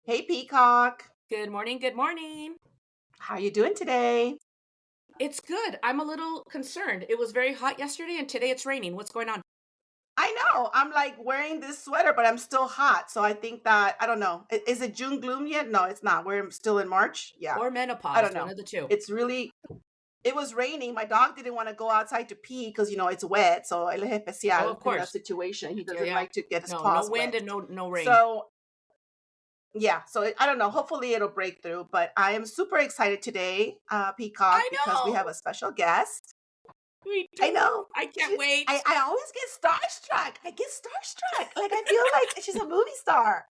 Hey, Peacock. Good morning. Good morning. How you doing today? It's good. I'm a little concerned. It was very hot yesterday and today it's raining. What's going on? I know. I'm like wearing this sweater, but I'm still hot. So I think that I don't know. Is it June gloom yet? No, it's not. We're still in March. Yeah. Or I menopause, don't one know. of the two. It's really it was raining. My dog didn't want to go outside to pee because it's wet. So el jefe Oh, especial of in that course. situation. He Yeah, doesn't yeah. like to get his No paws wind wet. and no rain. So yeah, so I don't know. Hopefully it'll break through. But I am super excited today, Peacock, I because we have know. a special guest. We I know. do. I can't She, wait. I always get starstruck. I get starstruck. Like I feel like she's a movie star.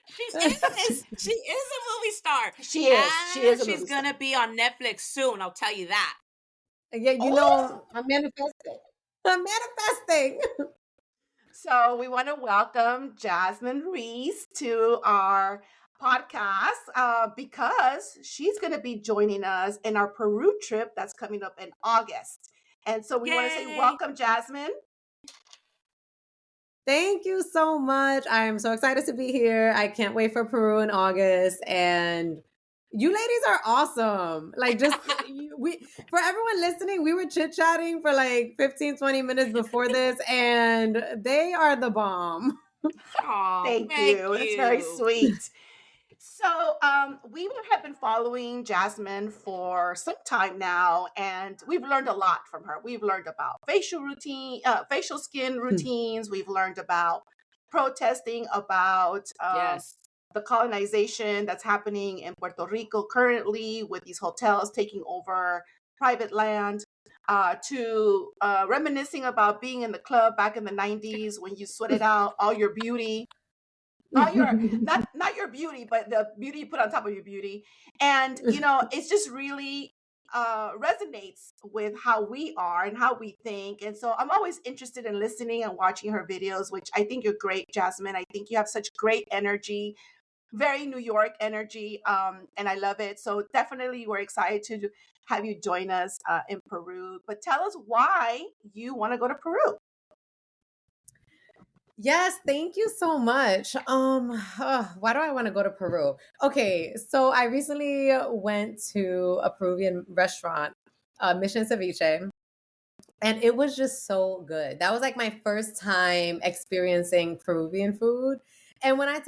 She is. She is a movie star. She is. She And is a she's movie star. going to be on Netflix soon. I'll tell you that. Yeah, Oh, I'm manifesting. I'm manifesting. so we want to welcome Jasmine Ruiz to our podcast because she's going to be joining us in our Peru trip that's coming up in August. And so we want to say Yay. welcome, Jasmine. Thank you so much. I am so excited to be here. I can't wait for Peru in August. And you ladies are awesome. Like for everyone listening, we were chit-chatting for like 15, 20 minutes before this, and they are the bomb. Oh, Thank thank you. That's very you. sweet. So, we have been following Jasmine for some time now, and we've learned a lot from her. We've learned about facial skin routines. We've learned about protesting, about Yes. the colonization that's happening in Puerto Rico currently with these hotels taking over private land. To reminiscing about being in the club back in the 90s when you sweated out all your beauty, all your not your beauty, but the beauty you put on top of your beauty. And it's just really resonates with how we are and how we think. And so I'm always interested in listening and watching her videos, which I think you're great, Jasmine. I think you have such great energy, very New York energy, and I love it. So definitely we're excited to have you join us in Peru. But tell us why you want to go to Peru. Yes, thank you so much. Why do I want to go to Peru? Okay, so I recently went to a Peruvian restaurant, Mission Ceviche, and it was just so good. That was like my first time experiencing Peruvian food. And when I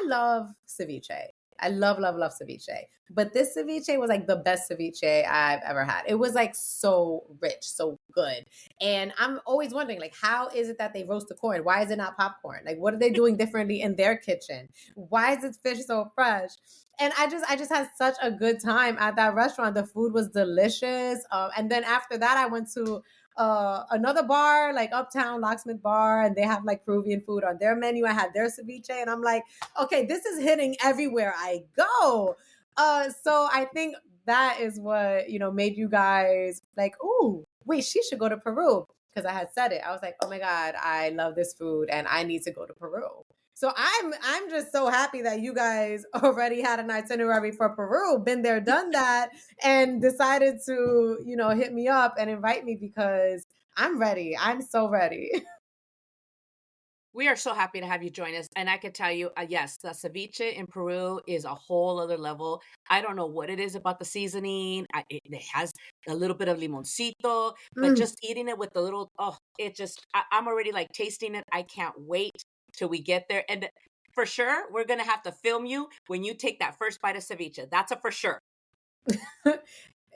love ceviche. I love, love, love ceviche. But this ceviche was like the best ceviche I've ever had. It was like so rich, so good. And I'm always wondering, like, how is it that they roast the corn? Why is it not popcorn? Like, what are they doing differently in their kitchen? Why is this fish so fresh? And I just had such a good time at that restaurant. The food was delicious. And then after that, I went to another bar, like Uptown Locksmith Bar, and they have like Peruvian food on their menu. I had their ceviche, and I'm like, okay, this is hitting everywhere I go. So I think that is what made you guys like, ooh, wait, she should go to Peru, because I had said it. I was like, oh my god, I love this food, and I need to go to Peru. So I'm just so happy that you guys already had an itinerary for Peru, been there, done that, and decided to, hit me up and invite me, because I'm ready. I'm so ready. We are so happy to have you join us. And I can tell you, yes, the ceviche in Peru is a whole other level. I don't know what it is about the seasoning. It has a little bit of limoncito, but just eating it with the little, I'm already like tasting it. I can't wait till we get there. And for sure, we're going to have to film you when you take that first bite of ceviche. That's a for sure.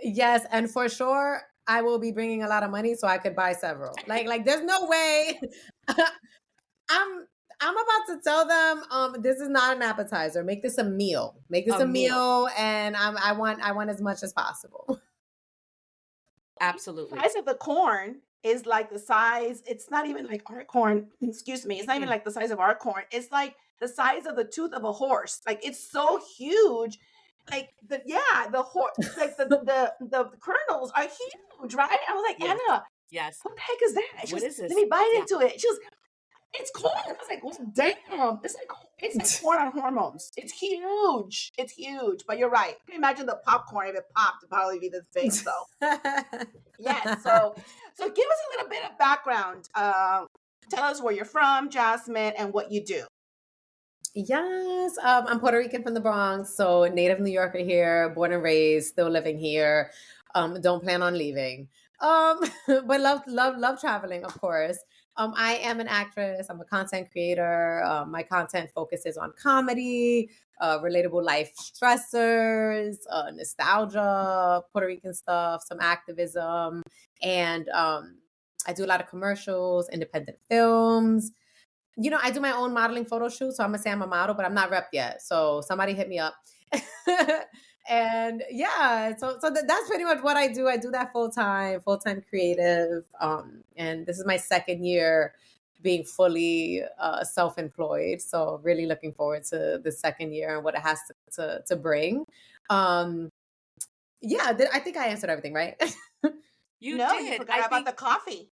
Yes, and for sure, I will be bringing a lot of money so I could buy several. Like there's no way. I'm I'm about to tell them, this is not an appetizer. Make this a meal. Make this A a meal. meal, and I want as much as possible. Absolutely. The size of the corn is like the size, it's not even like our corn, excuse me, it's not even like the size of our corn. It's like the size of the tooth of a horse. Like it's so huge. Like the horse, like the kernels are huge, right? I was like, Yes. Anna, Yes. what the heck is that? She What goes, is let this? me bite Yeah. into it. She goes, it's corn. I was like, well, damn. It's like corn on hormones. It's huge. It's huge. But you're right. You can imagine the popcorn if it popped, it'd probably be this big. So yes. So give us a little bit of background. Tell us where you're from, Jasmine, and what you do. Yes, I'm Puerto Rican from the Bronx, so native New Yorker here, born and raised, still living here. Don't plan on leaving. But love traveling, of course. I am an actress. I'm a content creator. My content focuses on comedy, relatable life stressors, nostalgia, Puerto Rican stuff, some activism, and I do a lot of commercials, independent films. I do my own modeling photo shoot, so I'm gonna say I'm a model, but I'm not rep yet. So somebody hit me up. And yeah, so that's pretty much what I do. I do that full time creative. And this is my second year being fully self-employed. So really looking forward to the second year and what it has to bring. Um, yeah, I think I answered everything, right? You No, you did. forgot about the coffee.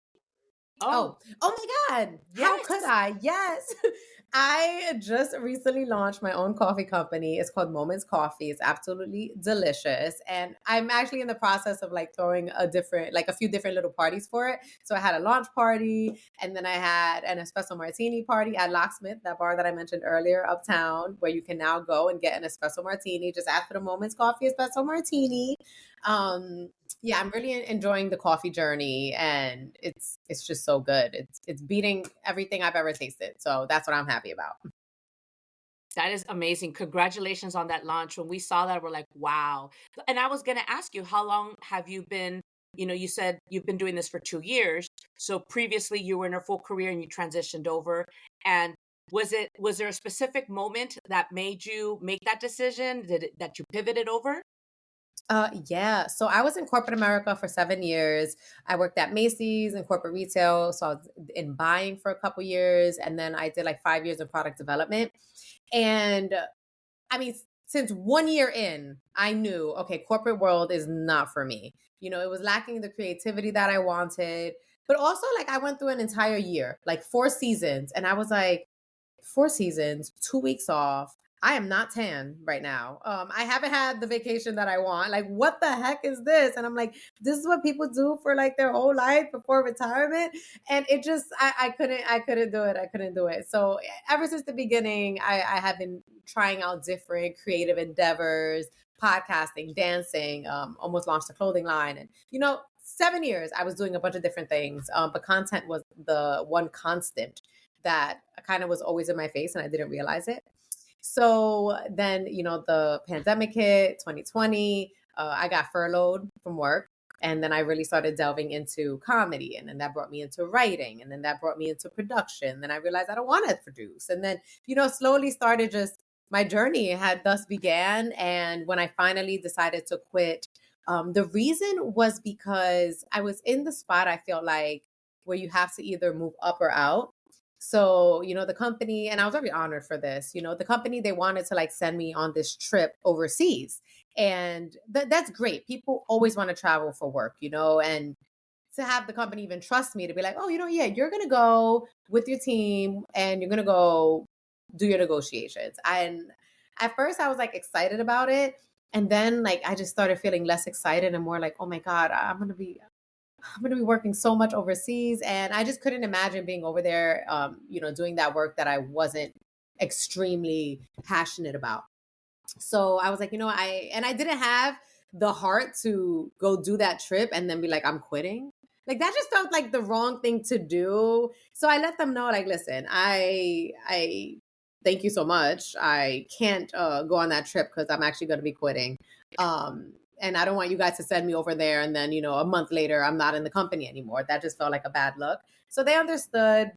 Oh my God. How yes. could I? Yes. I just recently launched my own coffee company. It's called Moments Coffee. It's absolutely delicious. And I'm actually in the process of like throwing a few different little parties for it. So I had a launch party, and then I had an espresso martini party at Locksmith, that bar that I mentioned earlier uptown, where you can now go and get an espresso martini. Just ask for the Moments Coffee espresso martini. Yeah, I'm really enjoying the coffee journey, and it's just so good. It's beating everything I've ever tasted. So that's what I'm happy about. That is amazing. Congratulations on that launch. When we saw that, we're like, wow. And I was going to ask you, how long have you been, you said you've been doing this for 2 years. So previously you were in a full career and you transitioned over. And was there a specific moment that made you make that decision? That you pivoted over? Yeah. So I was in corporate America for 7 years. I worked at Macy's in corporate retail. So I was in buying for a couple years. And then I did like 5 years of product development. And I mean, since 1 year in, I knew, okay, corporate world is not for me. It was lacking the creativity that I wanted. But also, like, I went through an entire year, like 4 seasons. And I was like, 4 seasons, 2 weeks off. I am not tan right now. I haven't had the vacation that I want. Like, what the heck is this? And I'm like, this is what people do for like their whole life before retirement. And it just, I couldn't do it. I couldn't do it. So ever since the beginning, I have been trying out different creative endeavors, podcasting, dancing, almost launched a clothing line. And, 7 years, I was doing a bunch of different things. But content was the one constant that kind of was always in my face, and I didn't realize it. So then, the pandemic hit, 2020. I got furloughed from work. And then I really started delving into comedy. And then that brought me into writing. And then that brought me into production. Then I realized I don't want to produce. And then, slowly started just my journey had thus began. And when I finally decided to quit, the reason was because I was in the spot, I feel like, where you have to either move up or out. So, the company, and I was very honored for this, the company, they wanted to like send me on this trip overseas. And that's great. People always want to travel for work, and to have the company even trust me to be like, oh, yeah, you're going to go with your team and you're going to go do your negotiations. And at first I was like excited about it. And then like, I just started feeling less excited and more like, oh my God, I'm going to be working so much overseas. And I just couldn't imagine being over there, doing that work that I wasn't extremely passionate about. So I was like, I didn't have the heart to go do that trip and then be like, I'm quitting. Like that just felt like the wrong thing to do. So I let them know, like, listen, I thank you so much. I can't go on that trip because I'm actually going to be quitting. And I don't want you guys to send me over there. And then, a month later, I'm not in the company anymore. That just felt like a bad look. So they understood.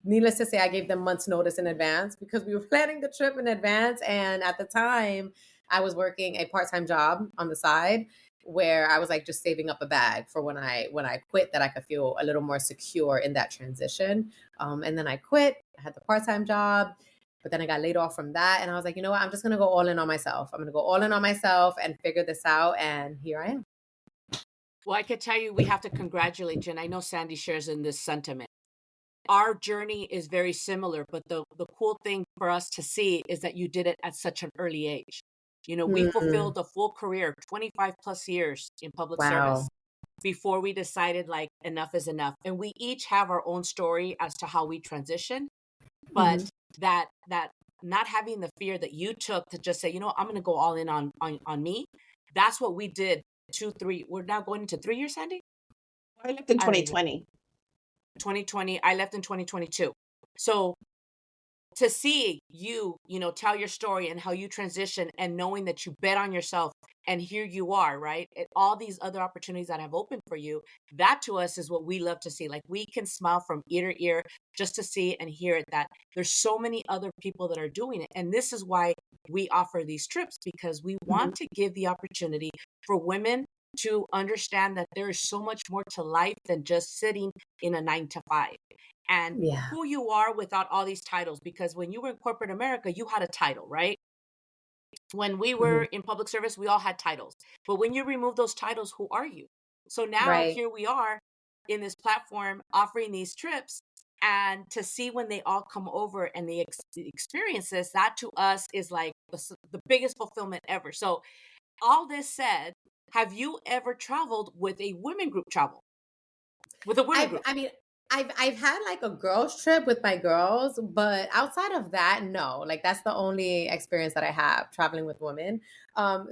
Needless to say, I gave them months notice in advance because we were planning the trip in advance. And at the time, I was working a part-time job on the side where I was like just saving up a bag for when I quit, that I could feel a little more secure in that transition. And then I quit. I had the part-time job. But then I got laid off from that. And I was like, you know what? I'm just going to go all in on myself. I'm going to go all in on myself and figure this out. And here I am. Well, I could tell you, we have to congratulate you. And I know Sandy shares in this sentiment. Our journey is very similar, but the cool thing for us to see is that you did it at such an early age. We fulfilled a full career, 25 plus years in public service before we decided like enough is enough. And we each have our own story as to how we transition. But that not having the fear that you took to just say, you know, I'm going to go all in on me. That's what we did. We're now going into 3 years, Sandy. I left in I don't even 2020. 2020. I left in 2022. So to see you, tell your story and how you transition and knowing that you bet on yourself and here you are, right? And all these other opportunities that have opened for you, that to us is what we love to see. Like we can smile from ear to ear just to see and hear it, that there's so many other people that are doing it. And this is why we offer these trips, because we want to give the opportunity for women to understand that there is so much more to life than just sitting in a 9 to 5. And who you are without all these titles. Because when you were in corporate America, you had a title, right? When we were in public service, we all had titles. But when you remove those titles, who are you? So now here we are in this platform offering these trips, and to see when they all come over and they experience this, that to us is like the biggest fulfillment ever. So all this said, have you ever traveled with a women group travel? With a women group? I mean, I've had like a girls trip with my girls, but outside of that, no. Like that's the only experience that I have traveling with women.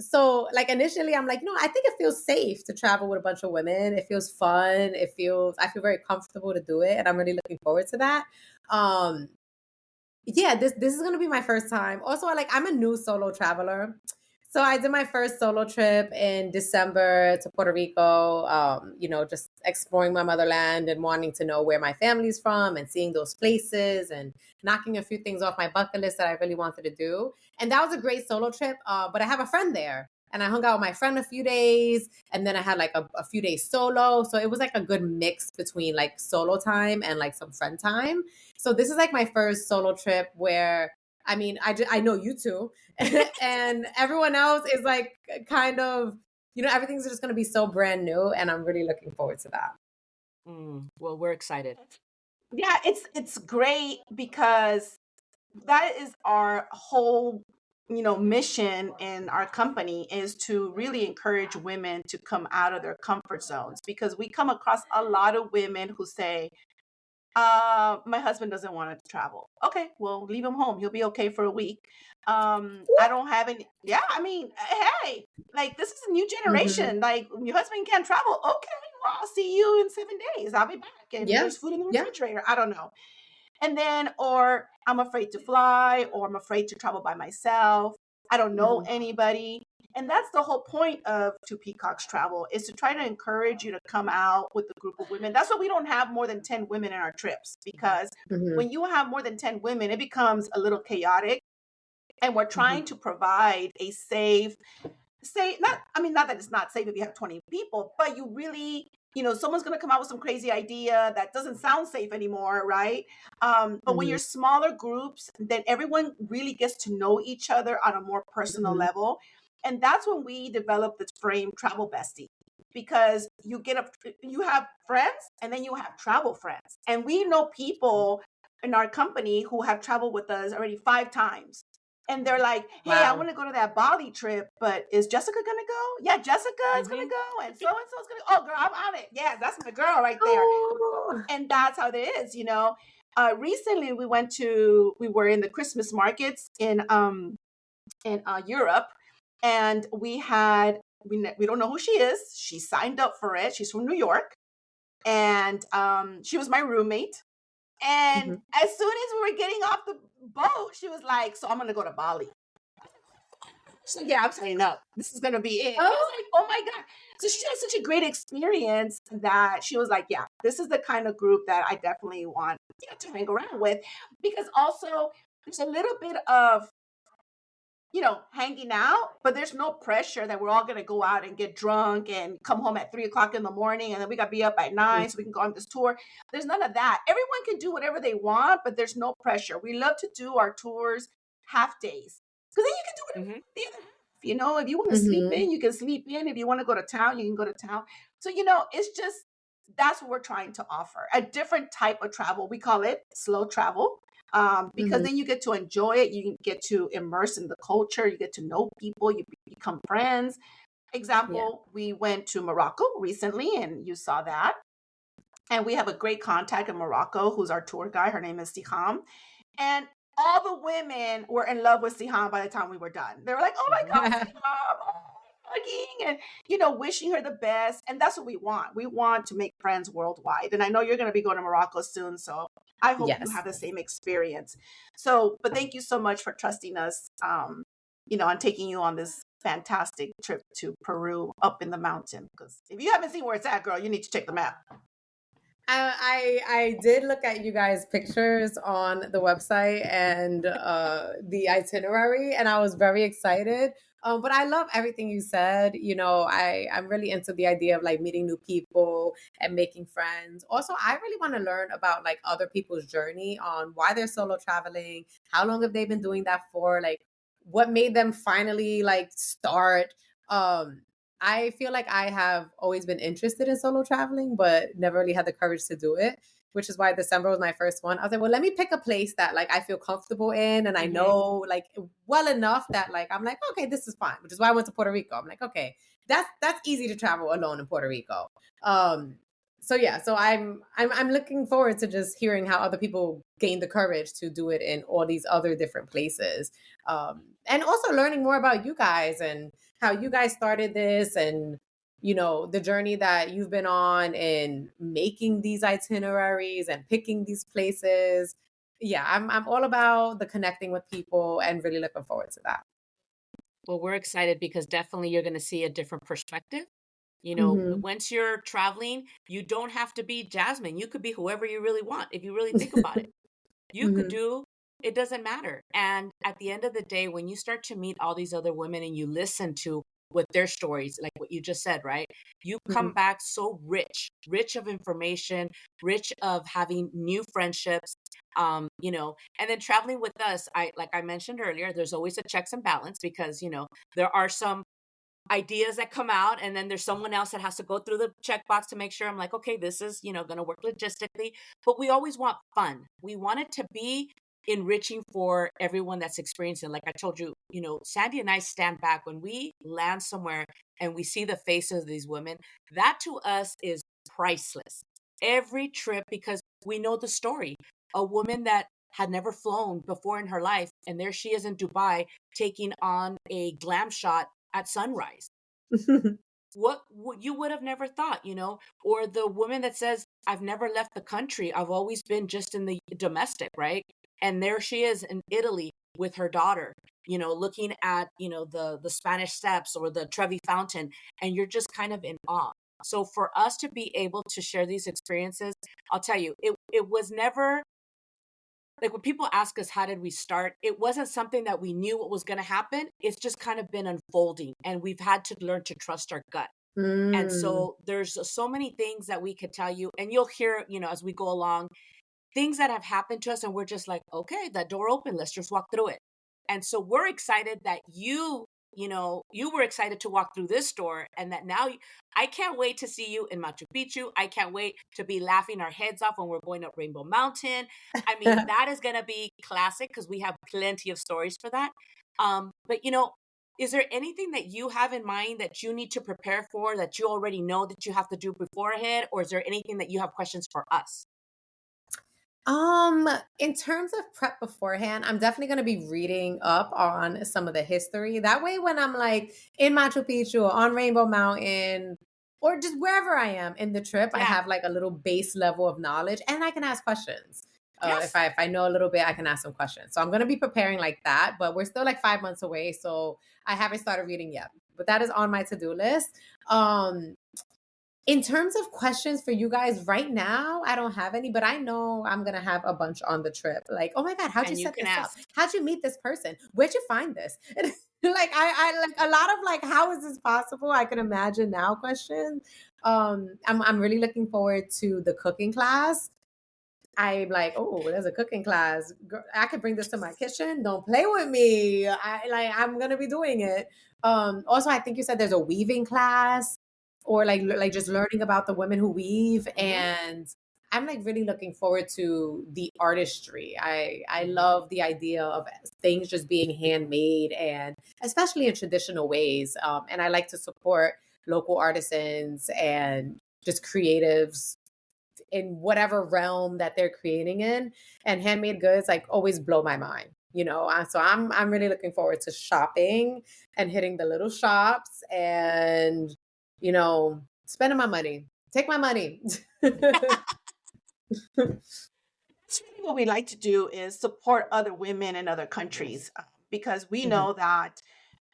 So like initially I'm like, I think it feels safe to travel with a bunch of women. It feels fun. I feel very comfortable to do it, and I'm really looking forward to that. Yeah, this is gonna be my first time. Also, I'm a new solo traveler. So I did my first solo trip in December to Puerto Rico, just exploring my motherland and wanting to know where my family's from and seeing those places and knocking a few things off my bucket list that I really wanted to do. And that was a great solo trip. But I have a friend there, and I hung out with my friend a few days, and then I had like a few days solo. So it was like a good mix between like solo time and like some friend time. So this is like my first solo trip where, I mean, I know you two, and everyone else is like kind of, everything's just going to be so brand new, and I'm really looking forward to that. Well, we're excited. Yeah, it's great because that is our whole, mission in our company, is to really encourage women to come out of their comfort zones, because we come across a lot of women who say, my husband doesn't want to travel. Okay, well, leave him home. He'll be okay for a week. I don't have any. Yeah, I mean, hey, like this is a new generation. Like your husband can't travel. Okay, well, I'll see you in 7 days. I'll be back, and there's food in the refrigerator. I don't know. And then, or I'm afraid to fly, or I'm afraid to travel by myself. I don't know anybody. And that's the whole point of Two Peacocks Travel, is to try to encourage you to come out with a group of women. That's why we don't have more than 10 women in our trips, because when you have more than 10 women, it becomes a little chaotic. And we're trying to provide a safe, not that it's not safe if you have 20 people, but you really, someone's going to come out with some crazy idea that doesn't sound safe anymore, right? But when you're smaller groups, then everyone really gets to know each other on a more personal level. And that's when we develop this frame Travel Bestie, because you have friends, and then you have travel friends. And we know people in our company who have traveled with us already 5 times. And they're like, hey, I want to go to that Bali trip, but is Jessica going to go? Yeah, Jessica is going to go. And so-and-so is going to go. Oh, girl, I'm on it. Yes, that's my girl right there. Oh. And that's how it is, Recently, we were in the Christmas markets in Europe. And we don't know who she is. She signed up for it. She's from New York. And she was my roommate. And as soon as we were getting off the boat, she was like, so I'm going to go to Bali. So yeah, I'm saying, no, this is going to be it. I was like, oh my God. So she had such a great experience that she was like, yeah, this is the kind of group that I definitely want to hang around with, because also there's a little bit of, hanging out, but there's no pressure that we're all going to go out and get drunk and come home at 3:00 in the morning. And then we got to be up at 9 so we can go on this tour. There's none of that. Everyone can do whatever they want, but there's no pressure. We love to do our tours half days, because then you can do whatever the other half. If you want to sleep in, you can sleep in. If you want to go to town, you can go to town. So, it's just, that's what we're trying to offer. A different type of travel. We call it slow travel. Because then you get to enjoy it. You get to immerse in the culture. You get to know people. You become friends. Example, we went to Morocco recently, and you saw that. And we have a great contact in Morocco who's our tour guide. Her name is Siham. And all the women were in love with Sihan by the time we were done. They were like, "Oh my God, Sihan, oh, hugging and wishing her the best." And that's what we want. We want to make friends worldwide. And I know you're going to be going to Morocco soon, so I hope you Yes. have the same experience. So, but thank you so much for trusting us, and taking you on this fantastic trip to Peru up in the mountain. Because if you haven't seen where it's at, girl, you need to check the map. I did look at you guys' pictures on the website and the itinerary, and I was very excited. But I love everything you said. I'm really into the idea of like meeting new people and making friends. Also, I really want to learn about like other people's journey on why they're solo traveling, how long have they been doing that for, like what made them finally like start. I feel like I have always been interested in solo traveling, but never really had the courage to do it, which is why December was my first one. I was like, well, let me pick a place that like I feel comfortable in and I know like well enough that like I'm like, okay, this is fine. Which is why I went to Puerto Rico. I'm like, okay, that's easy to travel alone in Puerto Rico. So yeah, so I'm looking forward to just hearing how other people gain the courage to do it in all these other different places. And also learning more about you guys and how you guys started this and the journey that you've been on in making these itineraries and picking these places. Yeah, I'm all about the connecting with people and really looking forward to that. Well, we're excited because definitely you're going to see a different perspective. Mhm. Once you're traveling, you don't have to be Jasmine. You could be whoever you really want if you really think about it. You could Mhm. do, it doesn't matter. And at the end of the day, when you start to meet all these other women and you listen to what their stories, like what you just said, right? You come Mhm. back so rich of information, rich of having new friendships, and then traveling with us, like I mentioned earlier, there's always a checks and balance because, there are some ideas that come out and then there's someone else that has to go through the checkbox to make sure I'm like, okay, this is, going to work logistically. But we always want fun. We want it to be enriching for everyone that's experiencing. Like I told you, Sandy and I stand back when we land somewhere and we see the faces of these women. That to us is priceless. Every trip, because we know the story. A woman that had never flown before in her life, and there she is in Dubai taking on a glam shot at sunrise. What you would have never thought, or the woman that says, I've never left the country, I've always been just in the domestic, right? And there she is in Italy with her daughter, looking at, the Spanish Steps or the Trevi Fountain, and you're just kind of in awe. So for us to be able to share these experiences, I'll tell you, it was never like when people ask us how did we start, it wasn't something that we knew what was going to happen. It's just kind of been unfolding, and we've had to learn to trust our gut. And Mm. so there's so many things that we could tell you, and you'll hear, as we go along, things that have happened to us, and we're just like, okay, that door open, let's just walk through it. And so we're excited that you were excited to walk through this door, and that now I can't wait to see you in Machu Picchu. I can't wait to be laughing our heads off when we're going up Rainbow Mountain. I mean, that is going to be classic because we have plenty of stories for that. But is there anything that you have in mind that you need to prepare for, that you already know that you have to do beforehand, or is there anything that you have questions for us? In terms of prep beforehand, I'm definitely going to be reading up on some of the history. That way, when I'm like in Machu Picchu or on Rainbow Mountain or just wherever I am in the trip, I Yeah. have like a little base level of knowledge and I can ask questions. If Yes. I know a little bit, I can ask some questions. So I'm going to be preparing like that, but we're still like 5 months away. So I haven't started reading yet, but that is on my to-do list. In terms of questions for you guys right now, I don't have any, but I know I'm gonna have a bunch on the trip. Like, oh my God, how'd you And you set can this up? ask. How'd you meet this person? Where'd you find this? Like I like a lot of like, how is this possible? I can imagine now questions. I'm really looking forward to the cooking class. I'm like, oh, there's a cooking class. I could bring this to my kitchen. Don't play with me. I'm gonna be doing it. Also, I think you said there's a weaving class, or like just learning about the women who weave. Mhm. And I'm like really looking forward to the artistry. I love the idea of things just being handmade, and especially in traditional ways. And I like to support local artisans and just creatives in whatever realm that they're creating in. And handmade goods like always blow my mind, you know. So I'm really looking forward to shopping and hitting the little shops and, you know, spending my money. Take my money. That's really what we like to do is support other women in other countries because we Mhm. know that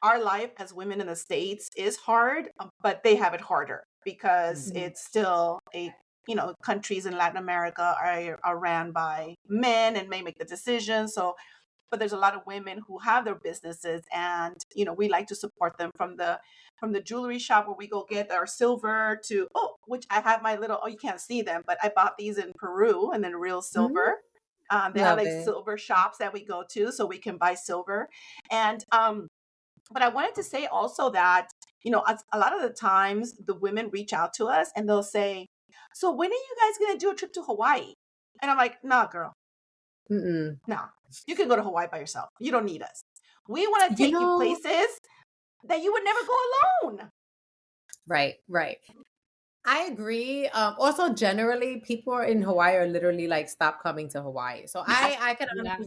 our life as women in the States is hard, but they have it harder because Mhm. Mhm. it's still countries in Latin America are ran by men and may make the decisions. So, but there's a lot of women who have their businesses, and we like to support them from the jewelry shop where we go get our silver to which I have my little, you can't see them, but I bought these in Peru and then real Mhm. silver. They have Love like it. silver shops that we go to so we can buy silver. And but I wanted to say also that, a lot of the times the women reach out to us and they'll say, so when are you guys going to do a trip to Hawaii? And I'm like, nah, girl, Mm-mm. nah. You can go to Hawaii by yourself. You don't need us. We want to You take you know, places that you would never go alone. right, right. I agree. Also, generally, people in Hawaii are literally like, stop coming to Hawaii. So Yes, I can Yeah.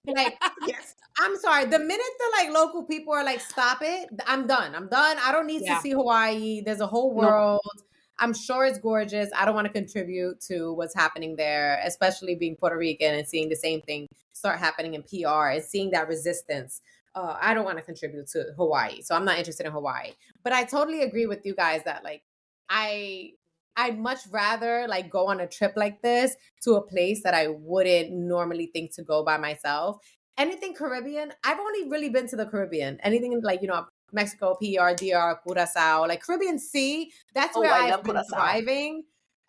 like, yes. I'm sorry. The minute the like local people are like, stop it, I'm done. I'm done. I don't need to Yeah. see Hawaii. There's a whole No more. world. I'm sure it's gorgeous. I don't want to contribute to what's happening there, especially being Puerto Rican and seeing the same thing start happening in PR and seeing that resistance. I don't want to contribute to Hawaii. So I'm not interested in Hawaii. But I totally agree with you guys that like, I I'd much rather like go on a trip like this to a place that I wouldn't normally think to go by myself. Anything Caribbean, I've only really been to the Caribbean. Anything like, Mexico, PR, DR, Curacao, like Caribbean Sea, that's Oh, where I I've love been Curacao. thriving.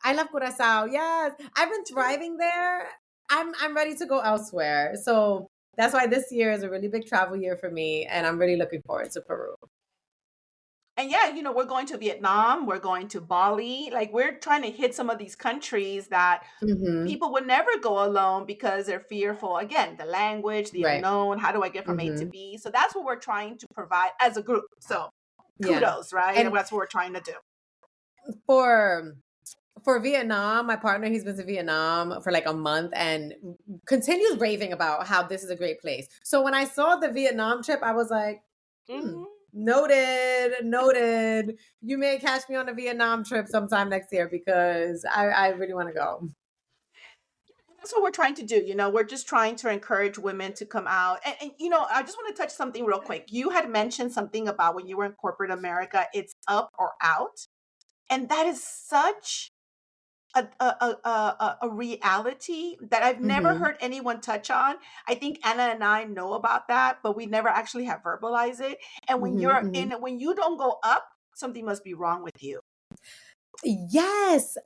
I love Curacao. Yes. I've been thriving there. I'm ready to go elsewhere. So that's why this year is a really big travel year for me and I'm really looking forward to Peru. And yeah, we're going to Vietnam, we're going to Bali. Like we're trying to hit some of these countries that Mhm. people would never go alone because they're fearful. Again, the language, the Right. unknown. How do I get from A to Mhm. B? So that's what we're trying to provide as a group. So Yeah. kudos, right? And And that's what we're trying to do. for for Vietnam, my partner, he's been to Vietnam for like a month and continues raving about how this is a great place. So when I saw the Vietnam trip, I was like, Mhm. noted, noted. You may catch me on a Vietnam trip sometime next year because I really want to go. That's what we're trying to do. We're just trying to encourage women to come out. And I just want to touch something real quick. You had mentioned something about when you were in corporate America, it's up or out. And that is such a reality that I've never Hmm. heard anyone touch on. I think Anna and I know about that, but we never actually have verbalized it. And Hmm. Hmm. when you don't go up, something must be wrong with you. Yes.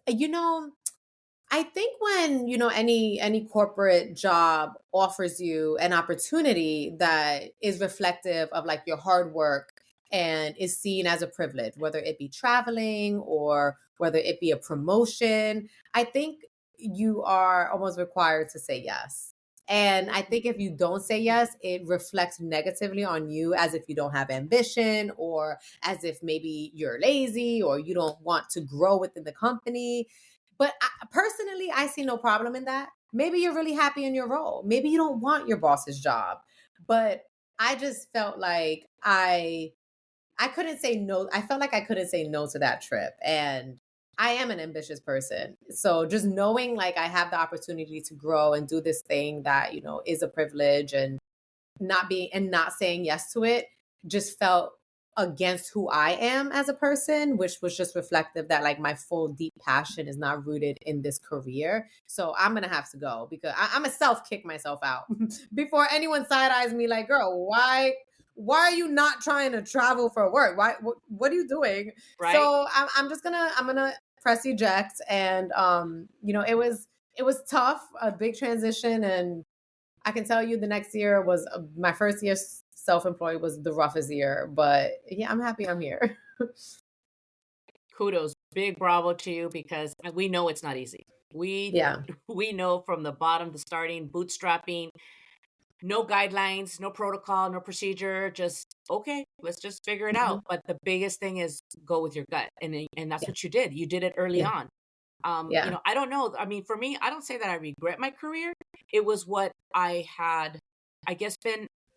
I think when, any corporate job offers you an opportunity that is reflective of like your hard work and is seen as a privilege, whether it be traveling or whether it be a promotion, I think you are almost required to say yes. And I think if you don't say yes, it reflects negatively on you as if you don't have ambition or as if maybe you're lazy or you don't want to grow within the company. But personally, I see no problem in that. Maybe you're really happy in your role. Maybe you don't want your boss's job. But I just felt like I couldn't say no. I felt like I couldn't say no to that trip. And I am an ambitious person. So just knowing like I have the opportunity to grow and do this thing that, is a privilege and not saying yes to it just felt against who I am as a person, which was just reflective that like my full deep passion is not rooted in this career. So I'm gonna have to go because I'm a self kick myself out before anyone side eyes me like, girl, why are you not trying to travel for work? What are you doing? Right? So I'm gonna press eject and it was tough, a big transition, and I can tell you the next year was my first year self-employed was the roughest year, but yeah, I'm happy I'm here. Kudos. Big bravo to you because we know it's not easy. We Yeah. we know from the bottom to starting, bootstrapping, no guidelines, no protocol, no procedure, just okay, let's just figure it Mhm. out. But the biggest thing is go with your gut. And that's Yeah. what you did. You did it early Yeah. on. Yeah. I don't know. I mean, for me, I don't say that I regret my career. It was what I had, I guess,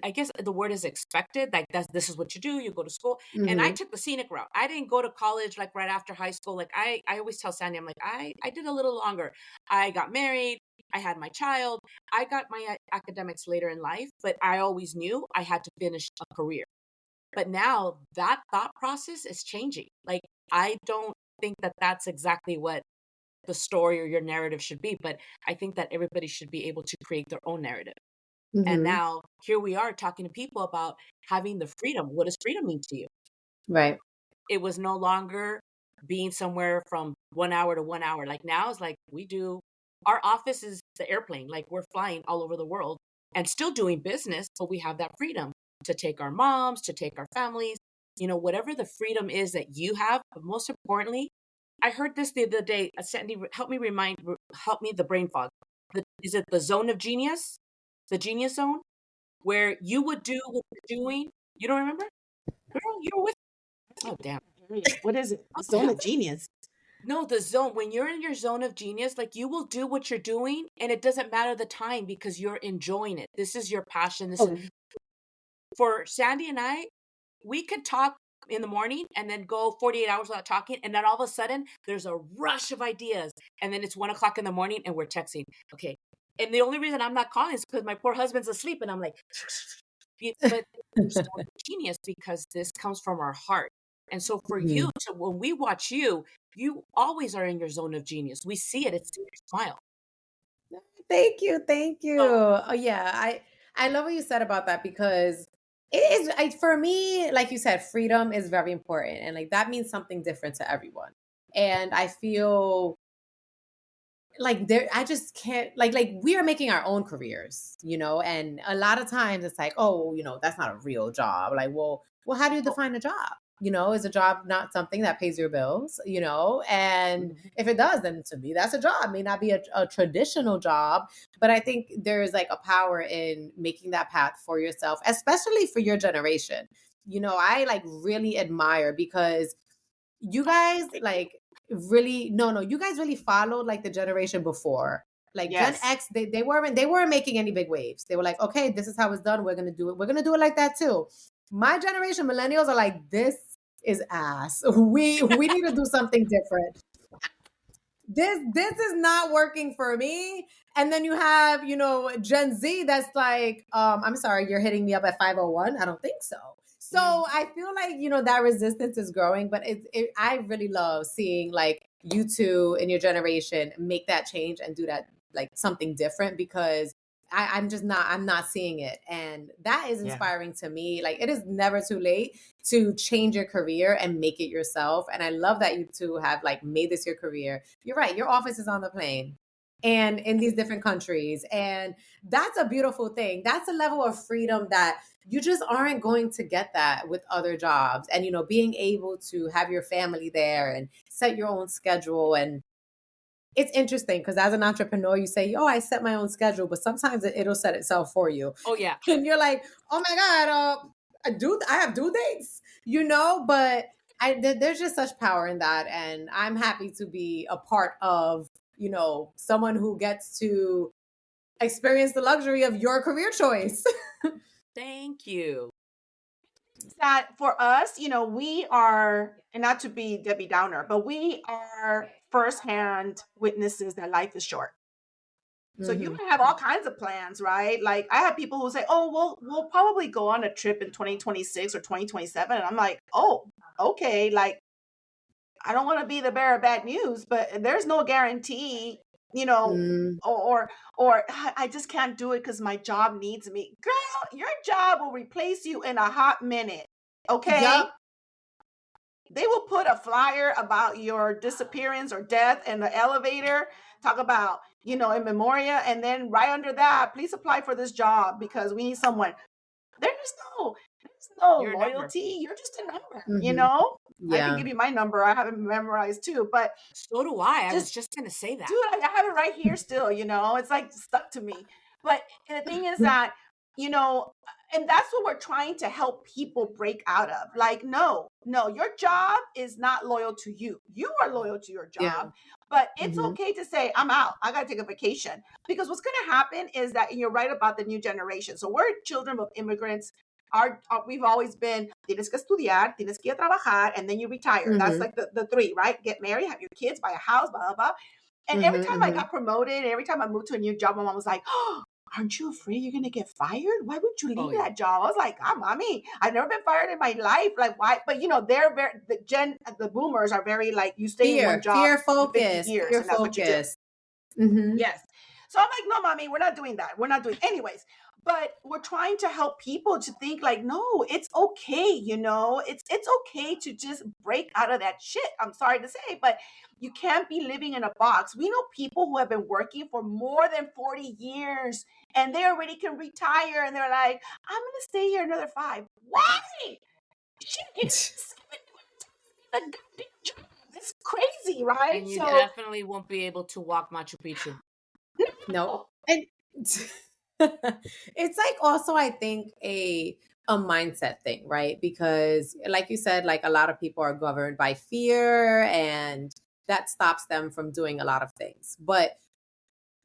I guess the word is expected. Like this is what you do. You go to school, and I Hmm. took the scenic route. I didn't go to college like right after high school. Like I always tell Sandy, I'm like, I did a little longer. I got married. I had my child. I got my academics later in life, but I always knew I had to finish a career. But now that thought process is changing. Like I don't think that that's exactly what the story or your narrative should be, but I think that everybody should be able to create their own narrative. And Hmm. now here we are talking to people about having the freedom. What does freedom mean to you? Right. It was no longer being somewhere from 1 hour to 1 hour. Like now it's like our office is the airplane. Like we're flying all over the world and still doing business, but we have that freedom to take our moms, to take our families, whatever the freedom is that you have. But most importantly, I heard this the other day. Sandy, help me the brain fog. Is it the zone of genius? The genius zone? Where you would do what you're doing. You don't remember? Girl, you were with. Oh, damn. What is it? Oh, Zone damn. of genius. No, the zone. When you're in your zone of genius, like you will do what you're doing and it doesn't matter the time because you're enjoying it. This is your passion. This is Oh, for Sandy and I, we could talk in the morning and then go 48 hours without talking. And then all of a sudden there's a rush of ideas. And then it's 1 o'clock in the morning and we're texting. Okay. And the only reason I'm not calling is because my poor husband's asleep and I'm like, but you're so genius because this comes from our heart. And so for Mhm. you, so when we watch you, you always are in your zone of genius. We see it. It's in your smile. Thank you, thank you. So, Oh yeah, I love what you said about that because it is for me, like you said, freedom is very important, and like that means something different to everyone. And I feel like there, I just can't like we are making our own careers, and a lot of times it's like, oh, that's not a real job. Like, well, how do you define a job? Is a job not something that pays your bills? And if it does, then to me that's a job. It may not be a traditional job, but I think there is like a power in making that path for yourself, especially for your generation. I like really admire because you guys like really no, you guys really followed like the generation before. Like Gen yes. X, they weren't making any big waves. They were like, okay, this is how it's done. We're gonna do it. We're gonna do it like that too. My generation, millennials, are like, this is ass. We need to do something different. This is not working for me. And then you have, Gen Z that's like, I'm sorry, you're hitting me up at 501. I don't think so. So I feel like, that resistance is growing, but I really love seeing like you two in your generation make that change and do that like something different because I'm not seeing it. And that is Yeah. inspiring to me. Like it is never too late to change your career and make it yourself. And I love that you two have like made this your career. You're right. Your office is on the plane and in these different countries. And that's a beautiful thing. That's a level of freedom that you just aren't going to get that with other jobs. And, being able to have your family there and set your own schedule. And it's interesting because as an entrepreneur, you say, oh, I set my own schedule, but sometimes it'll set itself for you. oh yeah. And you're like, oh my God, I have due dates, but there's just such power in that. And I'm happy to be a part of, someone who gets to experience the luxury of your career choice. Thank you. That for us, we are, and not to be Debbie Downer, but we are firsthand witnesses that life is short. So you Mhm. can have all kinds of plans, right? Like I have people who say, "Oh, we'll probably go on a trip in 2026 or 2027." And I'm like, "Oh, okay, like I don't want to be the bearer of bad news, but there's no guarantee, you know, Mm, or I just can't do it because my job needs me." Girl, your job will replace you in a hot minute. Okay? yup. They will put a flyer about your disappearance or death in the elevator, talk about, in memoria, and then right under that, please apply for this job because we need someone. There's no Your number. loyalty. You're just a number, Mhm. I can Yeah. give you my number. I have it memorized too, but So do I. I was just just gonna say that. dude, I have it right here still, it's like stuck to me. But the thing is that, you know, and that's what we're trying to help people break out of. Like, no, your job is not loyal to you. You are loyal to your Yeah. job, But it's Mhm. okay to say, I'm out. I got to take a vacation. Because what's going to happen is that, and you're right about the new generation. So we're children of immigrants. We've always been, tienes que estudiar, tienes que ir a trabajar, and then you retire. That's Mhm. like the three, right? Get married, have your kids, buy a house, blah, blah, blah. And every Mhm. time I Mhm. got promoted, every time I moved to a new job, my mom was like, oh, aren't you afraid you're going to get fired? Why would you Oh, leave yeah. that job? I was like, mommy, I've never been fired in my life. Like, why? But, they're very, the boomers are very like, you stay in one job Fear for 50 focus. years Fear and that's what you do. focus. Mhm. Yes. So I'm like, no, mommy, we're not doing that. We're not doing anyways. But we're trying to help people to think like, no, it's okay, it's okay to just break out of that shit. I'm sorry to say, but you can't be living in a box. We know people who have been working for more than 40 years and they already can retire and they're like, I'm gonna stay here another 5. Why? Shit, it's the goddamn job. It's crazy, right? And you So definitely won't be able to walk Machu Picchu. Nope. And it's like also I think a mindset thing, right? Because like you said, like a lot of people are governed by fear and that stops them from doing a lot of things. But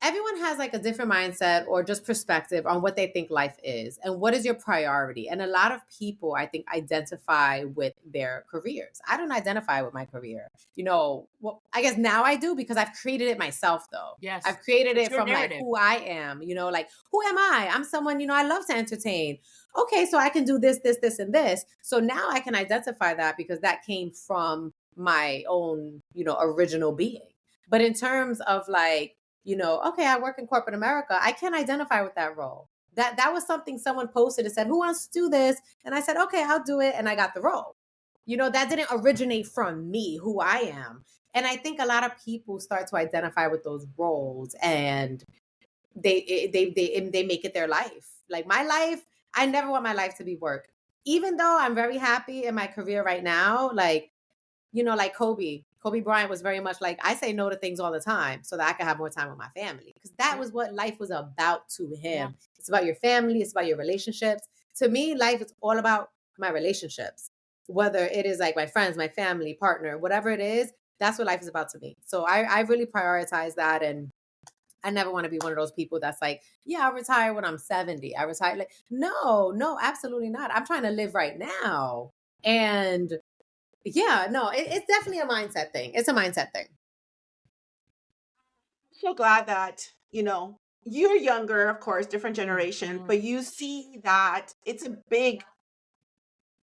everyone has like a different mindset or just perspective on what they think life is and what is your priority. And a lot of people, I think, identify with their careers. I don't identify with my career. Well, I guess now I do because I've created it myself, though. Yes. I've created It's it your from like narrative. who I am, like who am I? I'm someone, I love to entertain. Okay, so I can do this, this, this, and this. So now I can identify that because that came from my own, original being. But in terms of like, okay, I work in corporate America. I can't identify with that role. That was something someone posted and said, who wants to do this? And I said, okay, I'll do it. And I got the role. That didn't originate from me, who I am. And I think a lot of people start to identify with those roles and they make it their life. Like my life, I never want my life to be work. Even though I'm very happy in my career right now, like like Kobe Bryant was very much like, I say no to things all the time so that I can have more time with my family. Because that was what life was about to him. Yeah. It's about your family. It's about your relationships. To me, life is all about my relationships. Whether it is like my friends, my family, partner, whatever it is, that's what life is about to me. So I really prioritize that. And I never want to be one of those people that's like, yeah, I'll retire when I'm 70. I retire. Like, no, absolutely not. I'm trying to live right now. And yeah, no, it's definitely a mindset thing. It's a mindset thing. so glad that, you're younger, of course, different generation, but you see that it's a big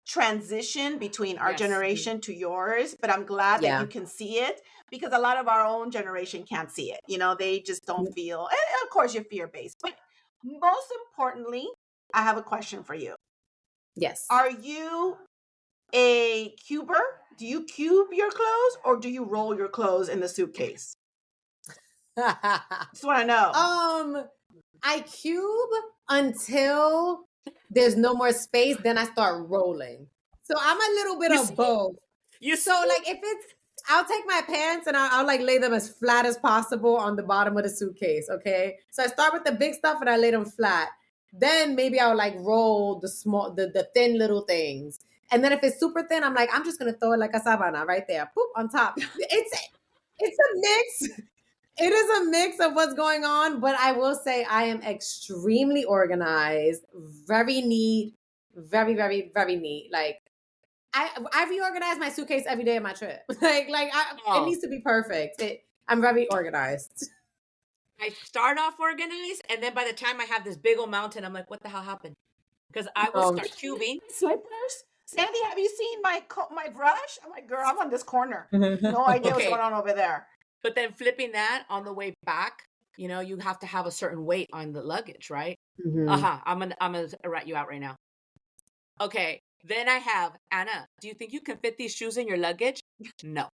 transition between our Yes. generation to yours, but I'm glad that you can see it because a lot of our own generation can't see it. They just don't feel, and of course you're fear-based, but most importantly, I have a question for you. Yes. Are you a cuber? Do you cube your clothes or do you roll your clothes in the suitcase? Just want to know. I cube until there's no more space, then I start rolling. So I'm a little bit of both. Like if it's, I'll take my pants and I'll like lay them as flat as possible on the bottom of the suitcase. Okay. So I start with the big stuff and I lay them flat. Then maybe I'll like roll the thin little things. And then if it's super thin, I'm like, I'm just going to throw it like a sabana right there. Poop on top. It's a mix. It is a mix of what's going on, but I will say I am extremely organized, very neat, very, very, very neat. Like I reorganize my suitcase every day of my trip. It needs to be perfect. I'm very organized. I start off organized, and then by the time I have this big old mountain, I'm like, what the hell happened? Because I will start cubing. Slippers? Sandy, have you seen my brush? I'm like, girl, I'm on this corner. No idea what's going on over there. But then flipping that on the way back, you have to have a certain weight on the luggage, right? Mm-hmm. I'm gonna write you out right now. Okay. Then I have, Anna, do you think you can fit these shoes in your luggage? No.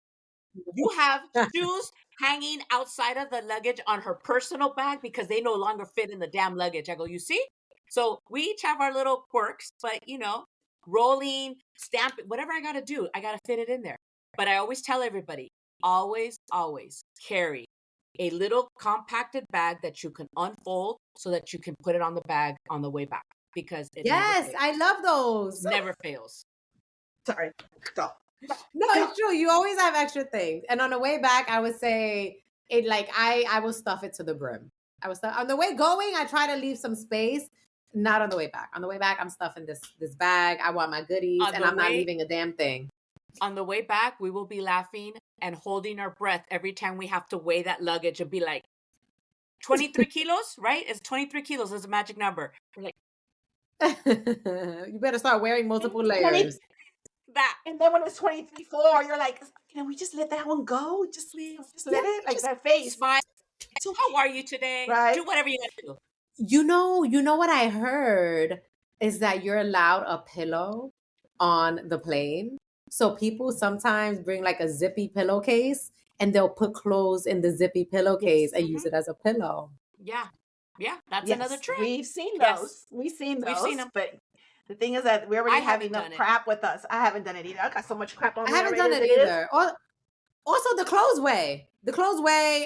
You have shoes hanging outside of the luggage on her personal bag because they no longer fit in the damn luggage. I go, you see? So we each have our little quirks, but rolling, stamping, whatever I got to do, I got to fit it in there. But I always tell everybody, always, always carry a little compacted bag that you can unfold so that you can put it on the bag on the way back. Because it yes, I love those. Never fails. Sorry. Stop. No, it's true. You always have extra things. And on the way back, I would say it like I will stuff it to the brim. I was on the way going, I try to leave some space. Not on the way back. On the way back, I'm stuffing this bag. I want my goodies, and I'm not leaving a damn thing. On the way back, we will be laughing and holding our breath every time we have to weigh that luggage and be like, 23 kilos, right? It's 23 kilos is a magic number. We're like, you better start wearing multiple layers. That. And then when it's 23.4, you're like, can we just let that one go? Just let it, like that face. Smile. So how are you today? Right. Do whatever you got to do. You know what I heard is that you're allowed a pillow on the plane. So people sometimes bring like a zippy pillowcase and they'll put clothes in the zippy pillowcase and use it as a pillow. Yeah. Yeah. That's another trick. We've seen those. We've seen them. But the thing is that we already have enough crap with us. I haven't done it either. I got so much crap on me. I haven't done it either. Also, the clothes weigh.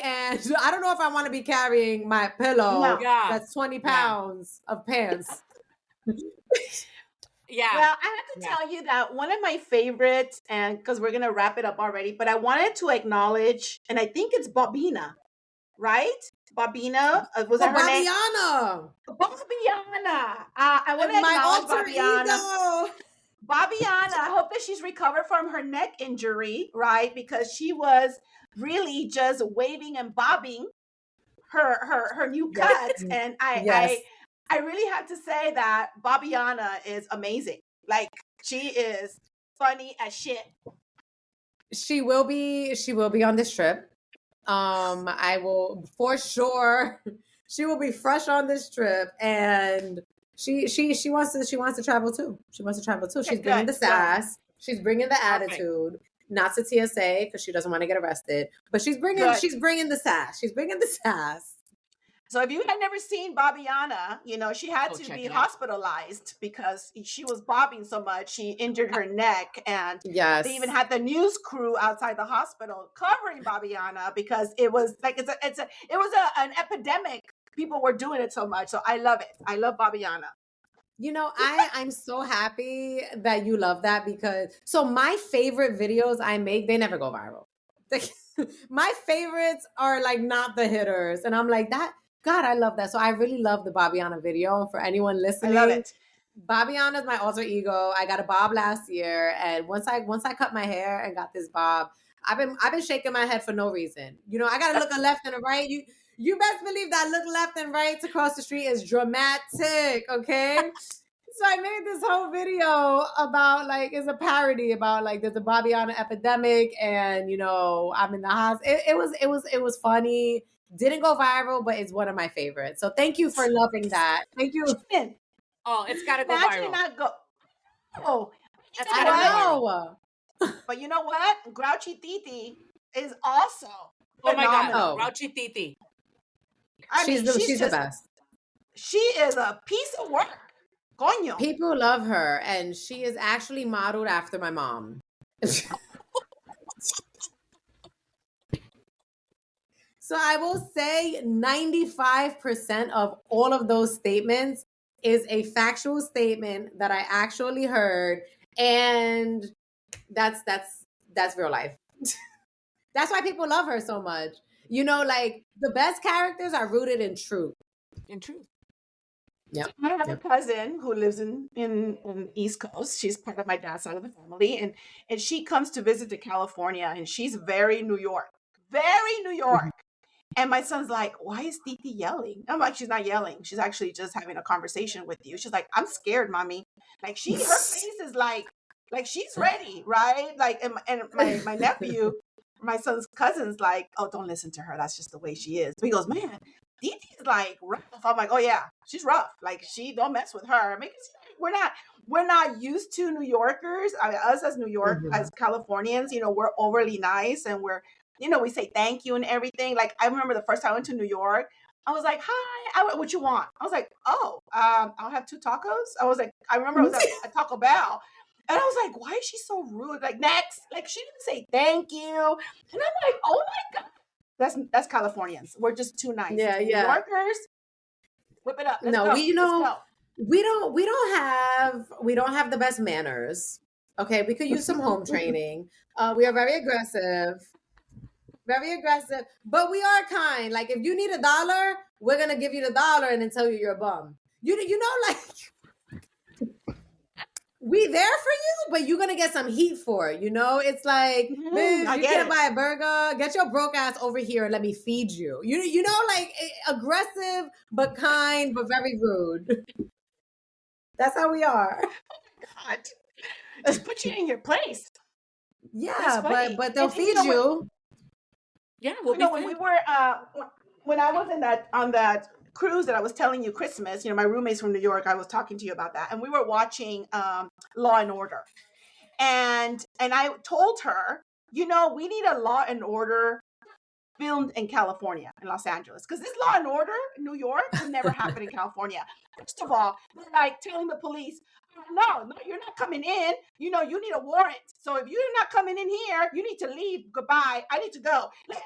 And I don't know if I want to be carrying my pillow that's 20 pounds of pants. Yeah. Well, I have to tell you that one of my favorites, and because we're going to wrap it up already, but I wanted to acknowledge, and I think it's Bobina, right? Bobina. Was that her name? Bobbiana. I want to acknowledge Bobbiana. Bobbiana, I hope that she's recovered from her neck injury, right? Because she was really just waving and bobbing her new cuts. And I really have to say that Bobbiana is amazing. Like, she is funny as shit. She will be on this trip. I will for sure. She will be fresh on this trip, and she wants to travel too. She wants to travel too. She's bringing the sass. She's bringing the attitude. Not to TSA because she doesn't want to get arrested, but she's bringing the sass. She's bringing the sass. So if you had never seen Bobbiana, she had to be hospitalized because she was bobbing so much. She injured her neck, and they even had the news crew outside the hospital covering Bobbiana because it was like it was an epidemic. People were doing it so much. So I love it. I love Bobbiana. I'm so happy that you love that because my favorite videos I make, they never go viral. My favorites are like not the hitters. And I'm like, God, I love that. So I really love the Bobbiana video. And for anyone listening, I love it. Bobbiana is my alter ego. I got a bob last year. And once I cut my hair and got this bob, I've been shaking my head for no reason. I got to look a left and a right. You best believe that look left and right across the street is dramatic, okay? So I made this whole video about it's a parody about there's a Bobbiana epidemic and I'm in the hospital. It was funny. Didn't go viral, but it's one of my favorites. So thank you for loving that. Thank you. Oh, it's got to go viral. Not go. Oh, I know. But you know what? Grouchy Titi is also phenomenal. My God, Grouchy Titi. She's the best. She is a piece of work. Coño. People love her, and she is actually modeled after my mom. So I will say 95% of all of those statements is a factual statement that I actually heard, and that's real life. That's why people love her so much. The best characters are rooted in truth. In truth. Yeah. I have a cousin who lives in East Coast. She's part of my dad's side of the family, and she comes to visit to California, and she's very New York. Very New York. And my son's like, why is Titi yelling? I'm like, she's not yelling. She's actually just having a conversation with you. She's like, I'm scared, mommy. Like her face is like she's ready, right? Like, and my nephew, my son's cousin's like, oh, don't listen to her. That's just the way she is. So he goes, man, Titi's like rough. I'm like, oh yeah, she's rough. Like, she don't mess with her. We're not used to New Yorkers. I mean, us as New York, as Californians, we're overly nice and we're, we say thank you and everything. Like, I remember the first time I went to New York, I was like, hi, what you want? I was like, oh, I'll have 2 tacos. I remember I was at Taco Bell. And I was like, why is she so rude? Like, next. Like, she didn't say thank you. And I'm like, oh my God. That's Californians. We're just too nice. Yeah. New Yorkers, whip it up. Let's go. We don't have the best manners. Okay, we could use some home training. We are very aggressive, but we are kind. Like if you need $1, we're gonna give you the dollar and then tell you you're a bum. You know, like we there for you, but you're gonna get some heat for it. You know, it's like, bitch, you can't buy a burger. Get your broke ass over here and let me feed you. You know, like aggressive but kind, but very rude. That's how we are. God, just put you in your place. Yeah, but they'll feed you. Yeah, we'll be when we were when I was on that cruise that I was telling you Christmas, my roommates from New York, I was talking to you about that, and we were watching Law and Order, and I told her, we need a Law and Order filmed in California, in Los Angeles, because this Law and Order in New York would never happen in California. First of all, they're like telling the police, no, you're not coming in. You need a warrant. So if you're not coming in here, you need to leave. Goodbye. I need to go. Like,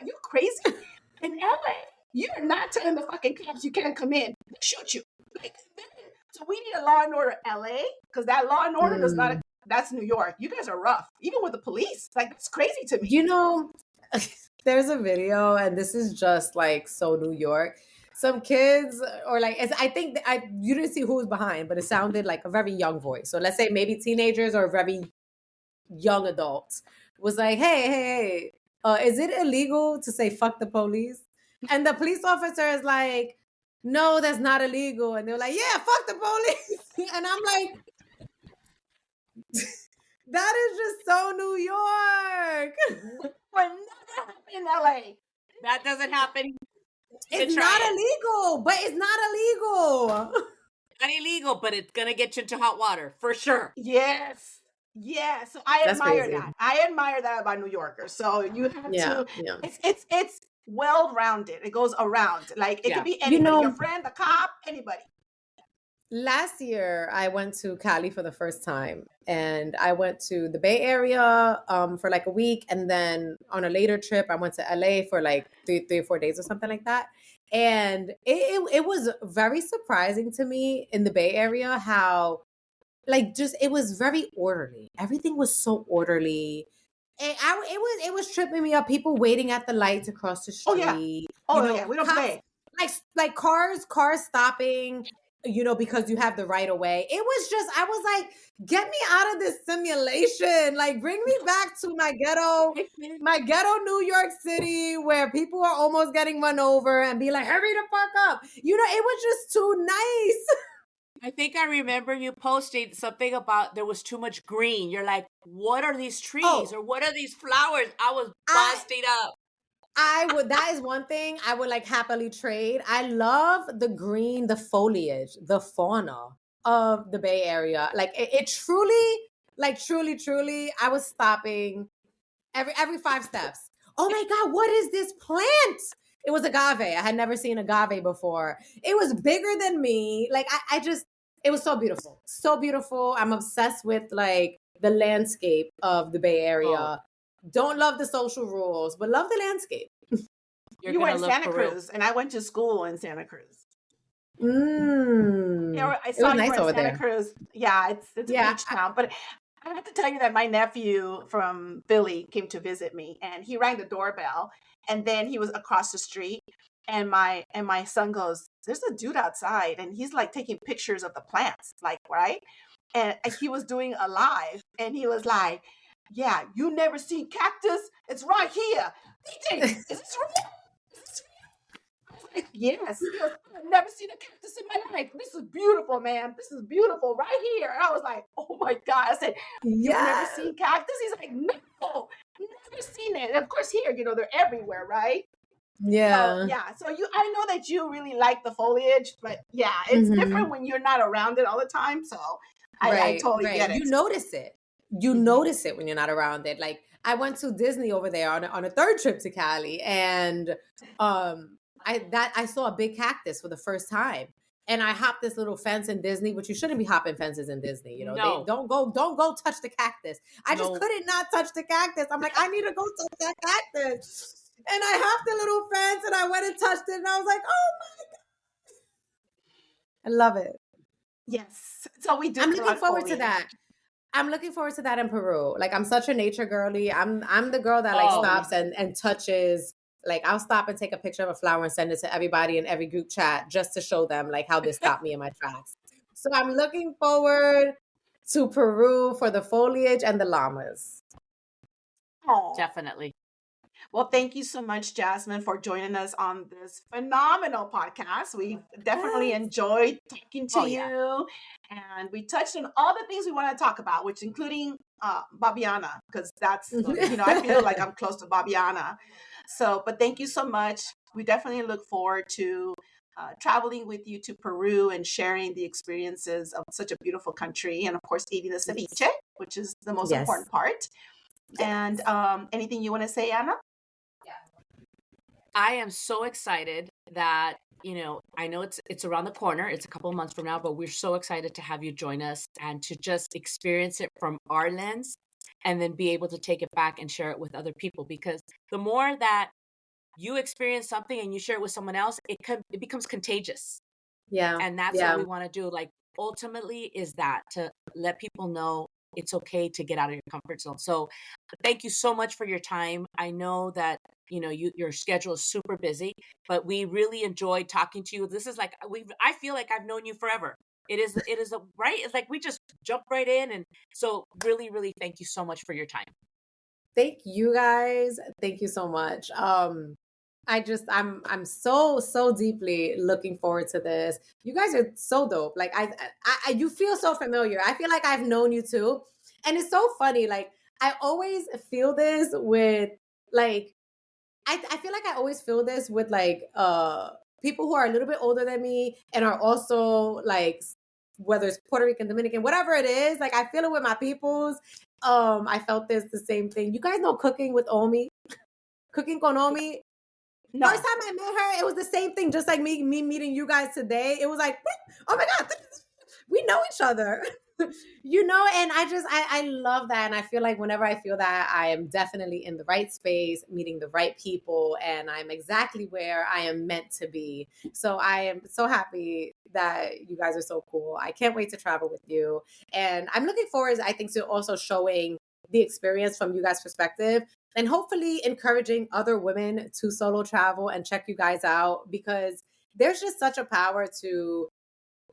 are you crazy? In LA, you're not telling the fucking cops you can't come in. They shoot you. Like, so we need a Law and Order LA, because that Law and Order does not. That's New York. You guys are rough, even with the police. Like, it's crazy to me. There's a video, and this is just like so New York. Some kids, or like, I think you didn't see who was behind, but it sounded like a very young voice. So let's say maybe teenagers or very young adults was like, hey, is it illegal to say fuck the police? And the police officer is like, no, that's not illegal. And they're like, yeah, fuck the police. And I'm like, that is just so New York. But not in LA. That doesn't happen. It's not illegal, but it's not illegal. Not illegal, but it's gonna get you into hot water for sure. Yes. So I admire that. I admire that about New Yorkers. So you have to. Yeah. It's well rounded. It goes around. Like it could be anybody. Your friend, the cop, anybody. Last year, I went to Cali for the first time, and I went to the Bay Area for like a week, and then on a later trip, I went to LA for like three or 4 days or something like that. And it was very surprising to me in the Bay Area how, like, just it was very orderly. Everything was so orderly. And it was tripping me up. People waiting at the lights across the street. Yeah. We don't play. Like cars stopping, because you have the right of way. It was just, I was like, get me out of this simulation. Like, bring me back to my ghetto New York City, where people are almost getting run over, and be like, hurry the fuck up. It was just too nice. I think I remember you posting something about there was too much green. You're like, what are these trees or what are these flowers? I was busting up. That is one thing I would like happily trade. I love the green, the foliage, the fauna of the Bay Area. Like it truly, I was stopping every 5 steps. Oh my God, what is this plant? It was agave. I had never seen agave before. It was bigger than me. Like it was so beautiful. So beautiful. I'm obsessed with like the landscape of the Bay Area. Don't love the social rules, but love the landscape. You were in Santa Cruz, and I went to school in Santa Cruz. I saw you in Santa Cruz. Yeah, it's a beach town. But I have to tell you that my nephew from Philly came to visit me, and he rang the doorbell, and then he was across the street, and my son goes, "There's a dude outside, and he's like taking pictures of the plants, like, right?" And he was doing a live, and he was like, "Yeah, you never seen cactus? It's right here. DJ, is this real? Like, yes. I've never seen a cactus in my life. This is beautiful, man. This is beautiful right here." And I was like, oh my God. I said, you've never seen cactus? He's like, no, never seen it. And of course here, they're everywhere, right? Yeah. So I know that you really like the foliage, but yeah, it's different when you're not around it all the time. So I totally get it. You notice it. You notice it when you're not around it. Like I went to Disney over there on a third trip to Cali, and I saw a big cactus for the first time, and I hopped this little fence in Disney, which you shouldn't be hopping fences in Disney. No. Don't go touch the cactus. I just couldn't not touch the cactus. I'm like, I need to go touch that cactus. And I hopped the little fence, and I went and touched it, and I was like, oh my God. I love it. Yes. So we do. I'm looking forward to that. I'm looking forward to that in Peru. Like, I'm such a nature girly. I'm the girl that like Oh, stops and touches. Like, I'll stop and take a picture of a flower and send it to everybody in every group chat just to show them like how this stopped me in my tracks. So I'm looking forward to Peru for the foliage and the llamas. Oh, definitely. well, thank you so much, Jasmine, for joining us on this phenomenal podcast. We definitely Yes. enjoyed talking to Oh, yeah. you, and we touched on all the things we want to talk about, which including Babiana, because that's I feel like I'm close to Babiana. So, but thank you so much. We definitely look forward to traveling with you to Peru and sharing the experiences of such a beautiful country, and of course, eating the ceviche, which is the most Yes. important part. Yes. And anything you want to say, Anna? I am so excited that, I know it's around the corner. It's a couple of months from now, but we're so excited to have you join us and to just experience it from our lens and then be able to take it back and share it with other people. Because the more that you experience something and you share it with someone else, it becomes contagious. Yeah. And that's what we want to do. Like, ultimately is that to let people know it's okay to get out of your comfort zone. So thank you so much for your time. I know that, your schedule is super busy, but we really enjoyed talking to you. This is like, I feel like I've known you forever. It is right. It's like we just jumped right in. And so really, really thank you so much for your time. Thank you guys. Thank you so much. I'm so deeply looking forward to this. You guys are so dope. Like I you feel so familiar. I feel like I've known you too. And it's so funny. Like, I always feel this with like I feel like I always feel this with like people who are a little bit older than me and are also like, whether it's Puerto Rican, Dominican, whatever it is, like I feel it with my peoples. I felt this the same thing. You guys know Cooking with Omi? Cooking con Omi? No. First time I met her, it was the same thing, just like me meeting you guys today. It was like, oh my God, we know each other. And I love that. And I feel like whenever I feel that, I am definitely in the right space, meeting the right people, and I'm exactly where I am meant to be. So I am so happy that you guys are so cool. I can't wait to travel with you. And I'm looking forward, I think, to also showing the experience from you guys' perspective and hopefully encouraging other women to solo travel and check you guys out, because there's just such a power to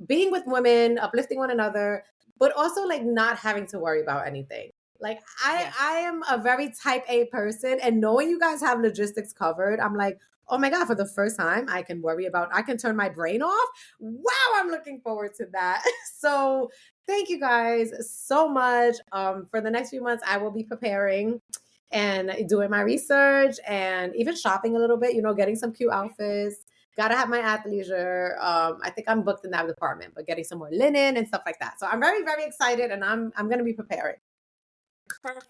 being with women, uplifting one another, but also like not having to worry about anything. Like I am a very type A person, and knowing you guys have logistics covered, I'm like, oh my God, for the first time, I can turn my brain off. Wow, I'm looking forward to that. So thank you guys so much. For the next few months, I will be preparing and doing my research and even shopping a little bit, getting some cute outfits. Gotta have my athleisure. I think I'm booked in that department, but getting some more linen and stuff like that. So I'm very, very excited, and I'm gonna be preparing.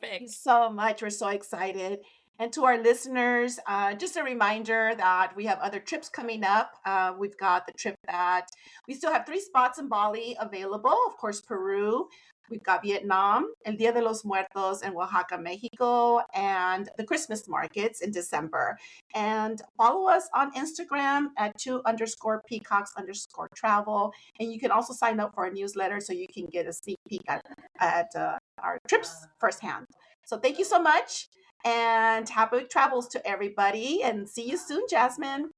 Thank you so much. We're so excited. And to our listeners, just a reminder that we have other trips coming up. We've got the trip that we still have 3 spots in Bali available. Of course, Peru. We've got Vietnam, El Dia de los Muertos in Oaxaca, Mexico, and the Christmas markets in December. And follow us on Instagram at @2_peacocks_travel. And you can also sign up for our newsletter so you can get a sneak peek at our trips firsthand. So thank you so much, and happy travels to everybody, and see you soon, Jasmine.